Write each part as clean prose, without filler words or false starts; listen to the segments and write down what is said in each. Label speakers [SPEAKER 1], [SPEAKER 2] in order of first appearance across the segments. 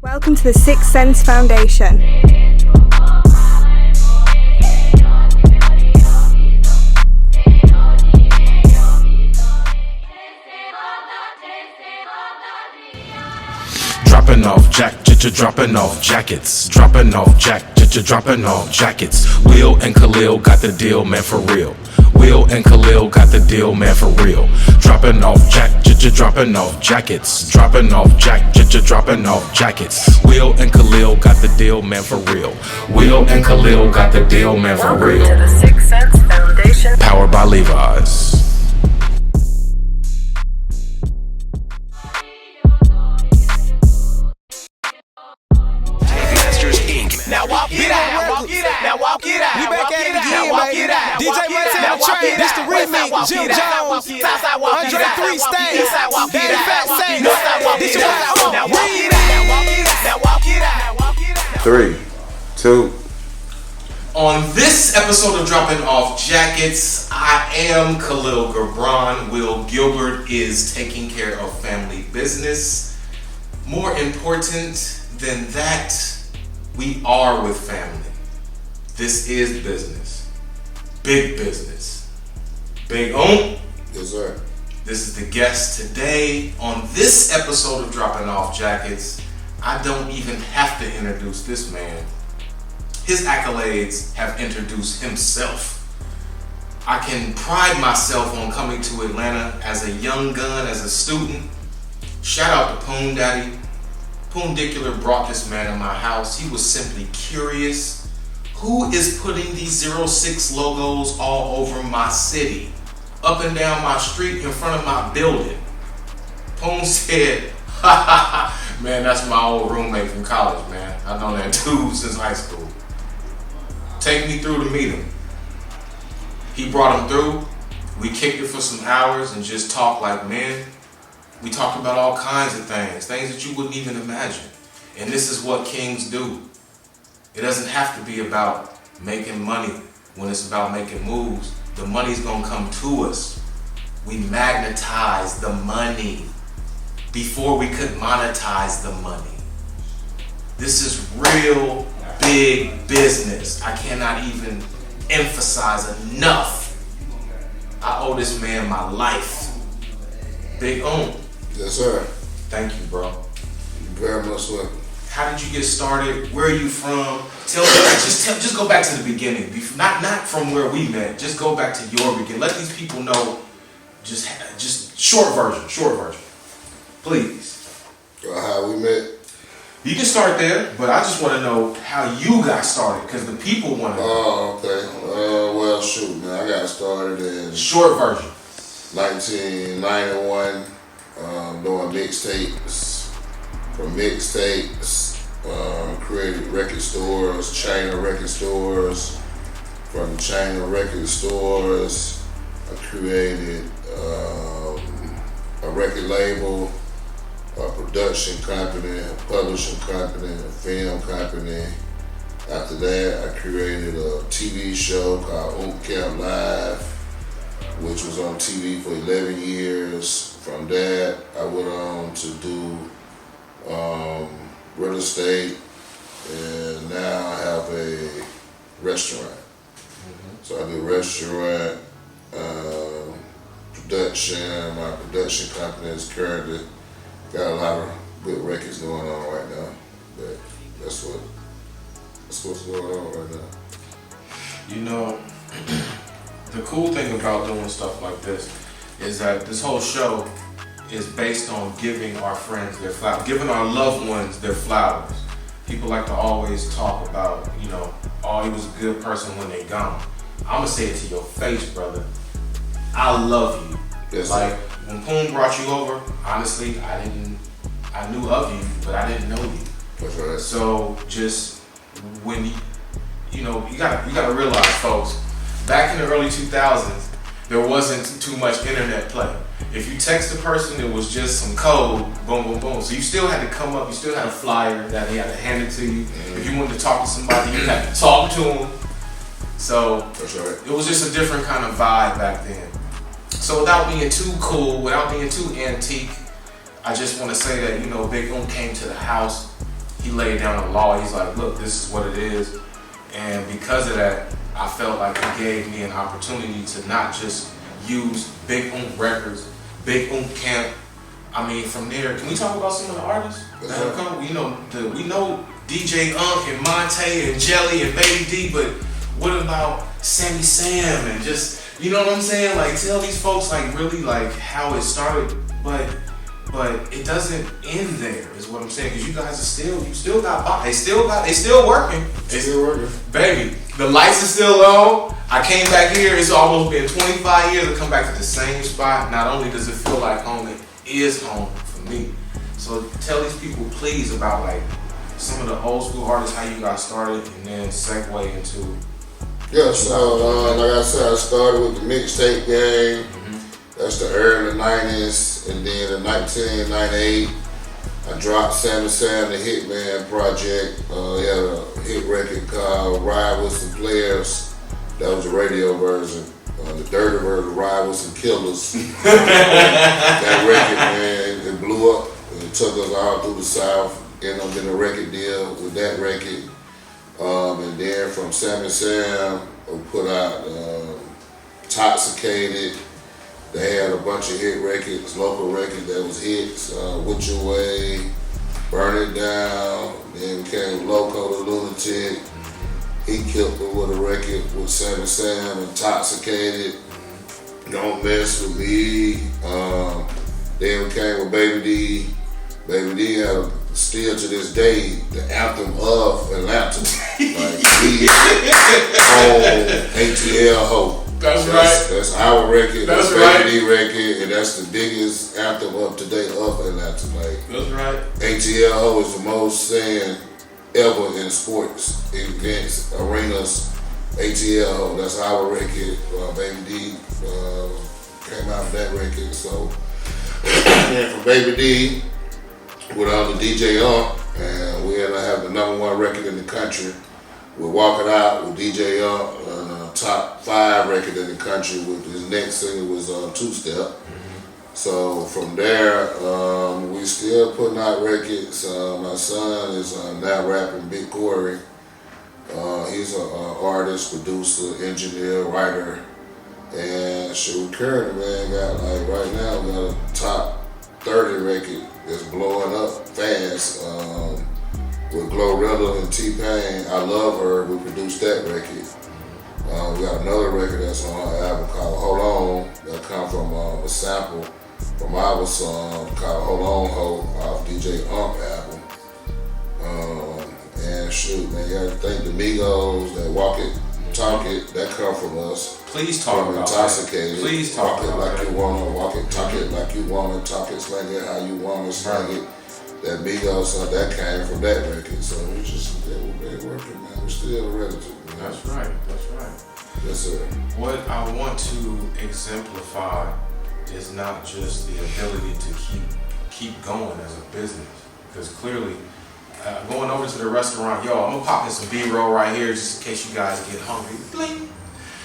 [SPEAKER 1] Welcome to the Sixth Sense Foundation.
[SPEAKER 2] Dropping off dropping off jackets. Dropping off dropping off jackets. Will and Khalil got the deal, man, for real. Will and Khalil got the deal, man, for real. Dropping off dropping off jackets. Dropping off dropping off jackets. Will and Khalil got the deal, man, for real. Will and Khalil got the deal, man, for real.
[SPEAKER 3] Welcome to the Sixth Sense Foundation.
[SPEAKER 2] Powered by LEVI'S.
[SPEAKER 4] Now walk it out, walk it out, now walk it out. We back at it again, baby. DJ Montana Trey, this the remix. Jim Jones, Andre 3 Stays, Daddy Fat Saints. This is what I want. Read it out, walk it out, now walk it out, walk it out.
[SPEAKER 5] 3, 2.
[SPEAKER 2] On this episode of Dropping Off Jackets, I am Khalil Gibran. Will Gilbert is taking care of family business. More important than that, we are with family. This is business. Big business. Big OOMP.
[SPEAKER 5] Yes, sir.
[SPEAKER 2] This is the guest today. On this episode of Dropping Off Jackets, I don't even have to introduce this man. His accolades have introduced himself. I can pride myself on coming to Atlanta as a young gun, as a student. Shout out to Poon Daddy. Poondicular brought this man in my house. He was simply curious. Who is putting these 06 logos all over my city? Up and down my street, in front of my building. Poon said, ha ha ha, man, that's my old roommate from college, man. I've known that dude since high school. Take me through to meet him. He brought him through. We kicked it for some hours and just talked like men. We talked about all kinds of things that you wouldn't even imagine. And this is what kings do. It doesn't have to be about making money when it's about making moves. The money's gonna come to us. We magnetize the money before we could monetize the money. This is real big business. I cannot even emphasize enough. I owe this man my life. Big OOMP.
[SPEAKER 5] Yes, sir.
[SPEAKER 2] Thank you, bro.
[SPEAKER 5] You're very much welcome.
[SPEAKER 2] How did you get started? Where are you from? Tell me. Just go back to the beginning. Not from where we met. Just go back to your beginning. Let these people know. Just short version. Please.
[SPEAKER 5] How we met?
[SPEAKER 2] You can start there, but I just want to know how you got started because the people want to know.
[SPEAKER 5] Oh, okay. Well, shoot, man. I got started in
[SPEAKER 2] Short version.
[SPEAKER 5] 1991 doing mixtapes. From mixtapes, created record stores, chain of record stores. From the chain of record stores, I created a record label, a production company, a publishing company, a film company. After that, I created a TV show called UBEON Live, which was on TV for 11 years. From that, I went on to do real estate, and now I have a restaurant. So I do restaurant production. My production company is currently got a lot of good records going on right now. But that's what's going on right now.
[SPEAKER 2] You know, the cool thing about doing stuff like this is that this whole show is based on giving our friends their flowers, giving our loved ones their flowers. People like to always talk about, oh, he was a good person when they gone. I'm gonna say it to your face, brother. I love you.
[SPEAKER 5] Yes,
[SPEAKER 2] like
[SPEAKER 5] sir.
[SPEAKER 2] when Poon brought you over, honestly, I knew of you, but I didn't know you.
[SPEAKER 5] That's right.
[SPEAKER 2] So just when you gotta realize, folks, back in the early 2000s, there wasn't too much internet play. If you text a person, it was just some code, boom, boom, boom. So you still had to come up, you still had a flyer that they had to hand it to you. If you wanted to talk to somebody, you had to talk to them. So
[SPEAKER 5] That's right.
[SPEAKER 2] it was just a different kind of vibe back then. So without being too cool, without being too antique, I just want to say that, Big OOMP came to the house he laid down the law. He's like, look, this is what it is. And because of that, I felt like he gave me an opportunity to not just use Big Oomp Records, Big Oomp Camp. I mean, from there, can we talk about some of the artists that have come? You know, we know DJ Unk and Monte and Jelly and Baby D, but what about Sammy Sam and just, you know what I'm saying? Like, tell these folks like really like how it started, but it doesn't end there, is what I'm saying. Because you guys are still got, they still working. They still working. Baby, the lights are still on. I came back here. It's almost been 25 years to come back to the same spot. Not only does it feel like home, it is home for me. So tell these people, please, about like some of the old school artists, how you got started, and then segue into.
[SPEAKER 5] Yeah, so like I said, I started with the mixtape game. That's the early 90s, and then in 1998, I dropped Sammy Sam, the Hitman Project. He had a hit record called Ride With Some Players. That was the radio version. The dirty version, Ride With Some Killers. That record, man, it blew up. It took us all through the South. Ended up getting a record deal with that record. And then from Sammy Sam, we put out Intoxicated. They had a bunch of hit records, local records that was hits. With Your Way, Burn It Down. Then came Loco the Lunatic. He killed me with a record with Sammy Sam, Intoxicated. Don't Mess With Me. Then we came with Baby D. Baby D had still to this day the anthem of Atlanta. Like he on ATL Hope.
[SPEAKER 2] That's right.
[SPEAKER 5] That's our record.
[SPEAKER 2] That's
[SPEAKER 5] Baby D record, and that's the biggest anthem up to date of Atlanta. Like
[SPEAKER 2] that's right.
[SPEAKER 5] ATL is the most saying ever in sports events, arenas. ATL, that's our record. Baby D came out of that record. So and from Baby D, with all the DJ Unk, and we ended up having the #1 record in the country. We're Walking Out with DJ Unk, and top 5 record in the country. With his next single was Two Step. So from there, we still putting out records. My son is now rapping Big Corey. He's an artist, producer, engineer, writer, and shoot, currently, man, got like right now we got a top 30 record that's blowing up fast with Glorilla and T-Pain. I Love Her. We produced that record. We got another record that's on our album called Hold On that come from a sample from our song called Hold On Ho off DJ Unk album. And shoot, man, you gotta thank the Migos that Walk It, Talk It, that come from us.
[SPEAKER 2] Please talk about
[SPEAKER 5] Intoxicated.
[SPEAKER 2] that. Please talk
[SPEAKER 5] Walk
[SPEAKER 2] about
[SPEAKER 5] it like
[SPEAKER 2] that.
[SPEAKER 5] you wanna, walk it, talk it like you wanna, talk it, slang it how you wanna, slang it. That Migos, that came from that record. So we just, we're working, man. We're still relative. You know?
[SPEAKER 2] That's right. That's right.
[SPEAKER 5] Yes, sir.
[SPEAKER 2] What I want to exemplify is not just the ability to keep going as a business, because clearly, going over to the restaurant, yo, I'm gonna pop in some B-roll right here just in case you guys get hungry. Bling.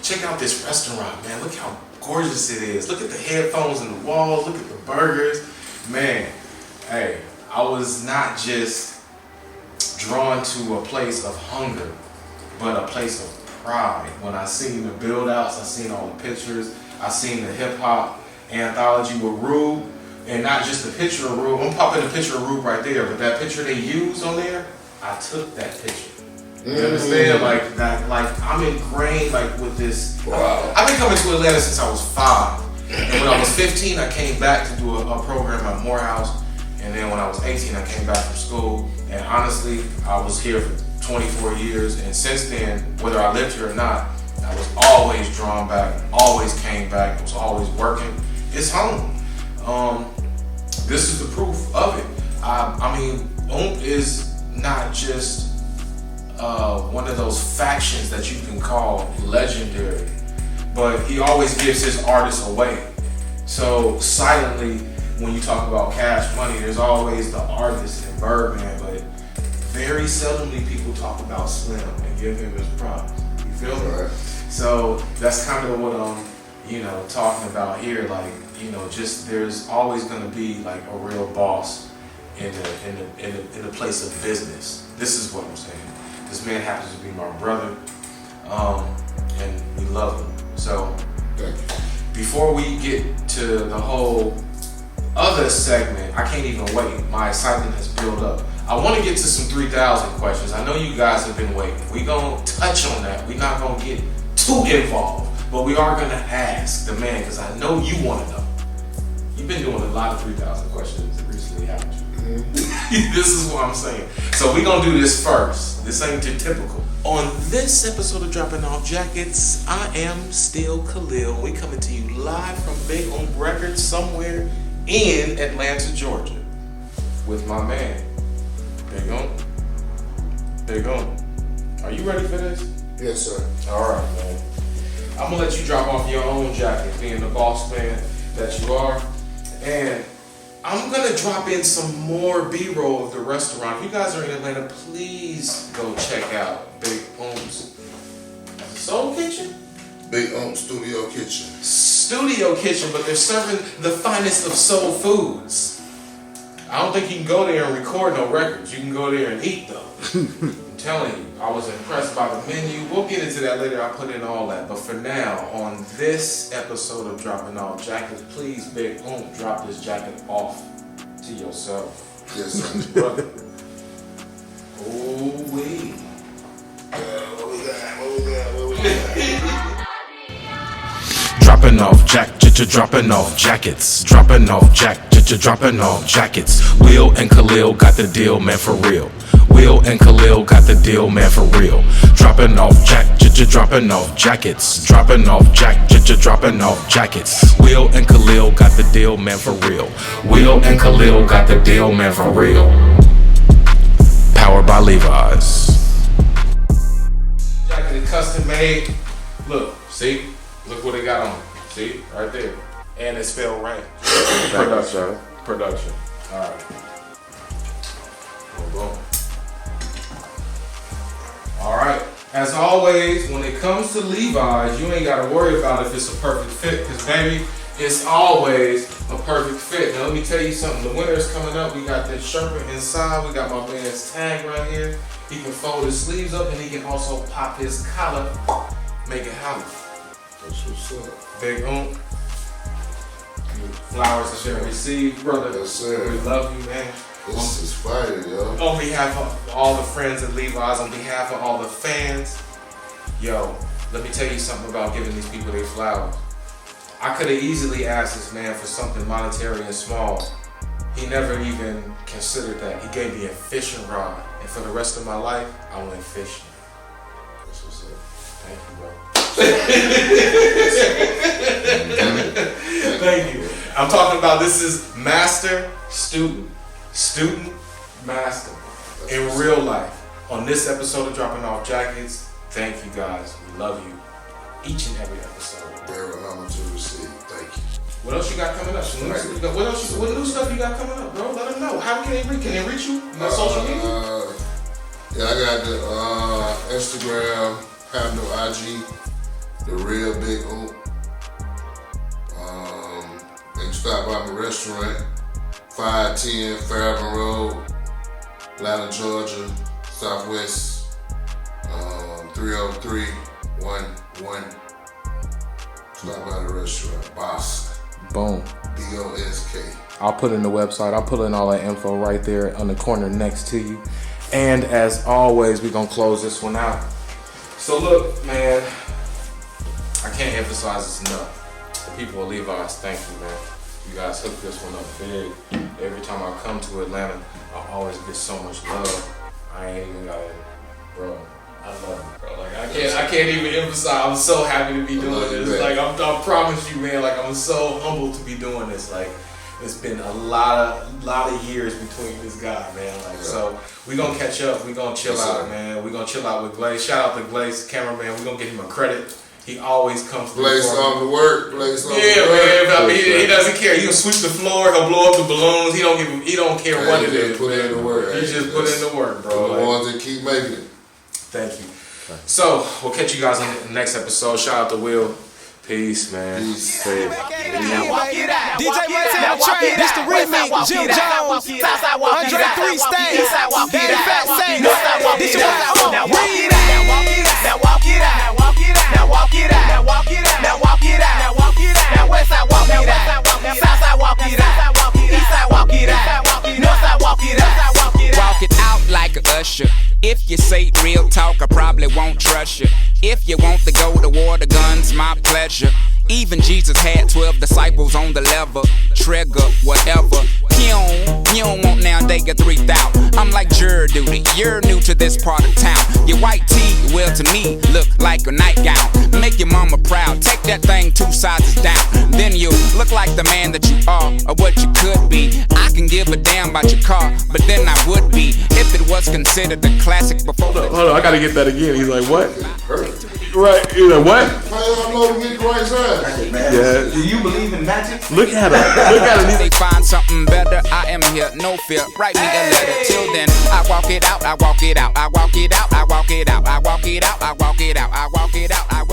[SPEAKER 2] Check out this restaurant, man. Look how gorgeous it is. Look at the headphones and the walls. Look at the burgers, man. Hey, I was not just drawn to a place of hunger, but a place of pride. When I seen the build outs, I seen all the pictures, I seen the hip hop anthology with Rube, and not just the picture of Rube. I'm popping a picture of Rube right there, but that picture they used on there, I took that picture. You understand? Like that, like I'm ingrained like with this.
[SPEAKER 5] Wow.
[SPEAKER 2] I've been coming to Atlanta since I was 5. And when I was 15, I came back to do a program at Morehouse. And then when I was 18, I came back from school. And honestly, I was here for 24 years. And since then, whether I lived here or not, I was always drawn back, always came back, was always working. It's home. This is the proof of it. I mean, Oomp is not just one of those factions that you can call legendary, but he always gives his artists away. So silently, when you talk about Cash Money, there's always the artist and Birdman, but very seldomly people talk about Slim and give him his props. You feel me?
[SPEAKER 5] Right.
[SPEAKER 2] So that's kind of what I'm, talking about here. Like, just there's always gonna be like a real boss in the place of business. This is what I'm saying. This man happens to be my brother, and we love him. So,
[SPEAKER 5] Thank you.
[SPEAKER 2] before we get to the whole other segment, I can't even wait. My excitement has built up. I want to get to some 3,000 questions. I know you guys have been waiting. We're going to touch on that. We're not going to get too involved, but we are going to ask the man, because I know you want to know. You've been doing a lot of 3,000 questions recently, haven't you? This is what I'm saying. So we're going to do this first. This ain't too typical. On this episode of Dropping Off Jackets, I am still Khalil. We coming to you live from Big OOMP Records somewhere in Atlanta, Georgia, with my man, Big OOMP. Big OOMP. Are you ready for this?
[SPEAKER 5] Yes, sir.
[SPEAKER 2] All right, man. I'm gonna let you drop off your own jacket, being the boss man that you are, and I'm gonna drop in some more B-roll of the restaurant. If you guys are in Atlanta, please go check out Big OOMP's Soul Kitchen?
[SPEAKER 5] Big OOMP Studio Kitchen.
[SPEAKER 2] Studio kitchen, but they're serving the finest of soul foods. I don't think you can go there and record no records. You can go there and eat though. I'm telling you, I was impressed by the menu. We'll get into that later. I'll put in all that. But for now, on this episode of Dropping Off Jackets, please, Big OOMP, drop this jacket off to yourself.
[SPEAKER 5] Yes, sir.
[SPEAKER 2] Brother. Oh, wait.
[SPEAKER 5] What we got?
[SPEAKER 6] Dropping off dropping off jackets. Dropping off dropping off jackets. Will and Khalil got the deal, man, for real. Will and Khalil got the deal, man, for real. Dropping off dropping off jackets. Dropping off dropping off jackets. Will and Khalil got the deal, man, for real. Will and Khalil got the deal, man, for real. Powered by Levi's.
[SPEAKER 2] Jacket is custom made. Look, see? Look what they got on it. See? Right there. And it's spelled right. Production. Production. Alright. Boom, boom. Alright. As always, when it comes to Levi's, you ain't got to worry about if it's a perfect fit, because baby, it's always a perfect fit. Now let me tell you something. The winter is coming up. We got this Sherpa inside. We got my man's tag right here. He can fold his sleeves up and he can also pop his collar, make it holler.
[SPEAKER 5] That's what's up.
[SPEAKER 2] Big OOMP. Flowers have been received, brother.
[SPEAKER 5] Yes, sir.
[SPEAKER 2] We love you, man.
[SPEAKER 5] This is fire, yo.
[SPEAKER 2] On behalf of all the friends at Levi's, on behalf of all the fans, yo, let me tell you something about giving these people their flowers. I could have easily asked this man for something monetary and small. He never even considered that. He gave me a fishing rod, and for the rest of my life, I went fishing.
[SPEAKER 5] That's what's up.
[SPEAKER 2] Thank you, bro. Thank you. I'm talking about, this is master, student, student, master. In real life. On this episode of Dropping Off Jackets, thank you guys. We love you. Each and every episode.
[SPEAKER 5] Very honored to receive. Thank you.
[SPEAKER 2] What else you got coming up? What new stuff you got coming up, bro? Let them know. How can they reach you? On social media?
[SPEAKER 5] Yeah, I got the Instagram handle, IG, the real Big OOMP. They can stop by my restaurant, 510 Fairhaven Road, Atlanta, Georgia, Southwest, 30311. Stop by the restaurant, Bosk.
[SPEAKER 2] Boom.
[SPEAKER 5] BOSK.
[SPEAKER 2] I'll put in the website. I'll put in all that info right there on the corner next to you. And as always, we're going to close this one out. So look, man, I can't emphasize this enough. The people of Levi's, thank you, man. You guys hooked this one up big. Every time I come to Atlanta, I always get so much love. I ain't even got it, bro. I love you, bro. Like I can't even emphasize. I'm so happy to be doing this. Like I promise you, man. Like I'm so humbled to be doing this. Like it's been a lot of years between this guy, man. Like so, we gonna catch up. We gonna chill out, man. We gonna chill out with Glaze. Shout out to Glaze, cameraman. We gonna give him a credit. He always comes through.
[SPEAKER 5] Blaze on the work. Blaze on the work.
[SPEAKER 2] Yeah, man. He doesn't care. He'll sweep the floor. He'll blow up the balloons. He don't care what it is.
[SPEAKER 5] Put in the work.
[SPEAKER 2] He just put in the work, bro.
[SPEAKER 5] The ones that keep making it.
[SPEAKER 2] Thank you. So we'll catch you guys in the next episode. Shout out to Will. Peace, man. Peace.
[SPEAKER 4] Now walk it out. DJ Montana Trey, this the remix. Jim Jones, Andre 3 Stage, Daddy Fat Say, this your one. Now walk it out. Now walk it out. Now walk it out. Now walk it out. Now walk it out. Now walk it out. Now walk it out. Now walk it out. Now west side walk it out. South side walk it out. East side walk it out. North side walk it out.
[SPEAKER 7] Walk it out like a usher. If you say real talk, I probably won't trust you. If you want to go to war, the gun's my pleasure. Even Jesus had 12 disciples on the lever, trigger, whatever. You don't want now they get 3,000. I'm like jury duty, you're new to this part of town. Your white tee, well to me, look like a nightgown. Make your mama proud, take that thing 2 sizes down. Then you look like the man that you are, or what you could be. I can give a damn about your car, but then I would be, if it was considered a classic before.
[SPEAKER 2] Hold on, I gotta get that again. He's like, what?
[SPEAKER 5] Perfect.
[SPEAKER 2] Right, he's like, what?
[SPEAKER 5] How y'all know to get the right side?
[SPEAKER 2] Yeah.
[SPEAKER 8] Do you believe in magic?
[SPEAKER 2] Look at him. Look at him.
[SPEAKER 7] They find something better, I am here, no fear. Write me a letter. Till then, I walk it out, I walk it out, I walk it out, I walk it out, I walk it out, I walk it out, I walk it out, I walk it out.